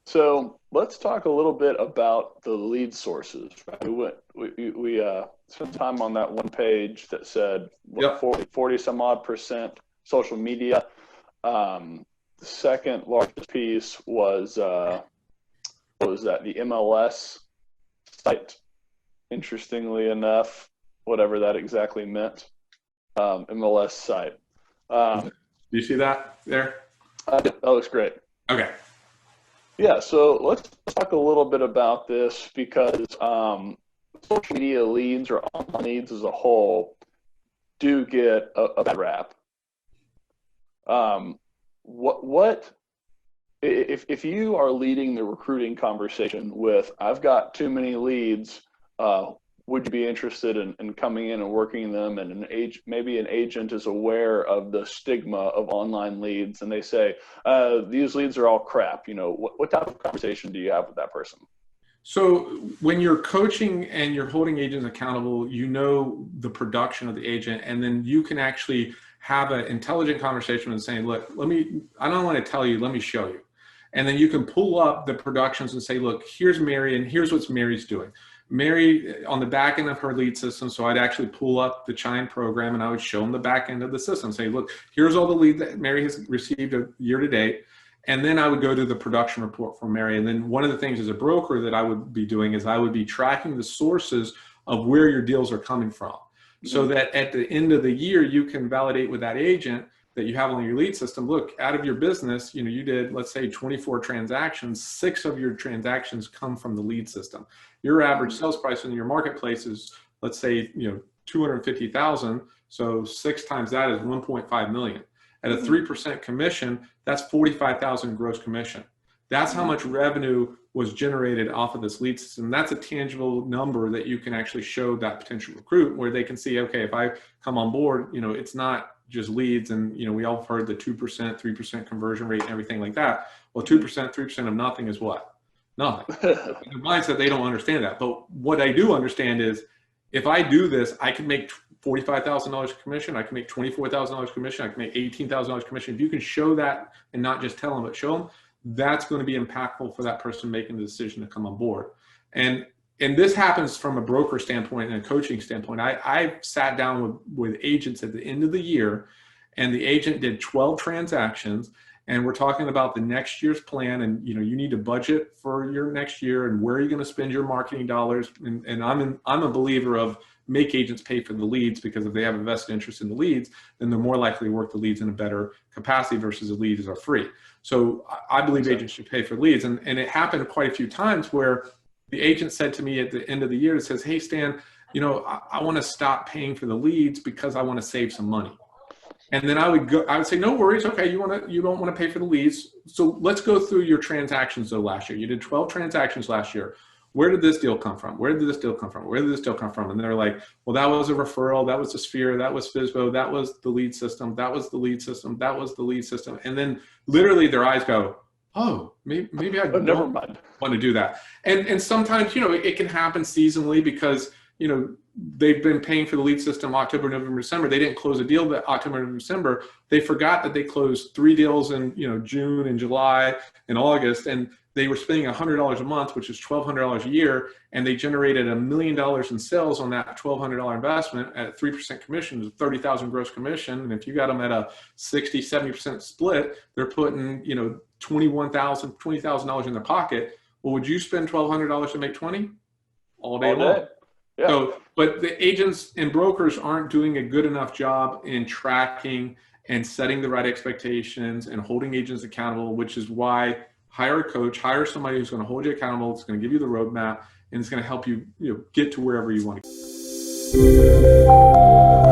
So let's talk a little bit about the lead sources. Right? We spent time on that one page that said Yep. 40 some odd percent social media. The second largest piece was what was that? The MLS site. Interestingly enough, whatever that exactly meant, MLS site. Do you see that there? That looks great. Okay. Yeah, so let's talk a little bit about this because social media leads or online leads as a whole do get a bad rap. What if you are leading the recruiting conversation with, I've got too many leads, would you be interested in coming in and working them? And maybe an agent is aware of the stigma of online leads, and they say these leads are all crap. What type of conversation do you have with that person? So when you're coaching and you're holding agents accountable, you know the production of the agent, and then you can actually have an intelligent conversation and saying, look, I don't want to tell you, let me show you. And then you can pull up the productions and say, look, here's Mary, and here's what Mary's doing. Mary on the back end of her lead system. So I'd actually pull up the Chime program and I would show them the back end of the system. Say, look, here's all the leads that Mary has received year to date. And then I would go to the production report for Mary. And then one of the things as a broker that I would be doing is I would be tracking the sources of where your deals are coming from. So that at the end of the year, you can validate with that agent that you have on your lead system. Look, out of your business, you did, let's say 24 transactions, 6 of your transactions come from the lead system. Your average sales price in your marketplace is, let's say, 250,000. So 6 times that is 1.5 million. At a 3% commission, that's 45,000 gross commission. That's how much revenue was generated off of this lead system. That's a tangible number that you can actually show that potential recruit, where they can see, okay, if I come on board, it's not just leads, and we all have heard the 2%, 3% conversion rate and everything like that. Well, 2%, 3% of nothing is what? Nothing. The mindset, they don't understand that. But what I do understand is, if I do this, I can make $45,000 commission. I can make $24,000 commission. I can make $18,000 commission. If you can show that and not just tell them, but show them, that's going to be impactful for that person making the decision to come on board. And this happens from a broker standpoint and a coaching standpoint. I sat down with agents at the end of the year, and the agent did 12 transactions, and we're talking about the next year's plan, and you need to budget for your next year and where you're going to spend your marketing dollars. And I'm a believer of make agents pay for the leads, because if they have a vested interest in the leads, then they're more likely to work the leads in a better capacity versus the leads are free. So I believe agents should pay for leads. And it happened quite a few times where the agent said to me at the end of the year, it says, hey, Stan, I want to stop paying for the leads because I want to save some money. And then I would say, no worries. Okay. You don't want to pay for the leads. So let's go through your transactions though last year. You did 12 transactions last year. Where did this deal come from? Where did this deal come from? Where did this deal come from? And they're like, well, that was a referral. That was the Sphere. That was FSBO. That was the lead system. That was the lead system. That was the lead system. And then literally their eyes go, oh, maybe I don't want to do that. And sometimes, it can happen seasonally because, they've been paying for the lead system October, November, December. They didn't close a deal that October, November, December. They forgot that they closed 3 deals in, June and July and August. And they were spending $100 a month, which is $1,200 a year. And they generated $1 million in sales on that $1,200 investment at 3% commission, 30,000 gross commission. And if you got them at a 60, 70% split, they're putting, $21,000, $20,000 in their pocket. Well, would you spend $1,200 to make 20? All day long. Yeah. So, but the agents and brokers aren't doing a good enough job in tracking and setting the right expectations and holding agents accountable, which is why hire a coach, hire somebody who's going to hold you accountable. It's going to give you the roadmap, and it's going to help you, get to wherever you want to go.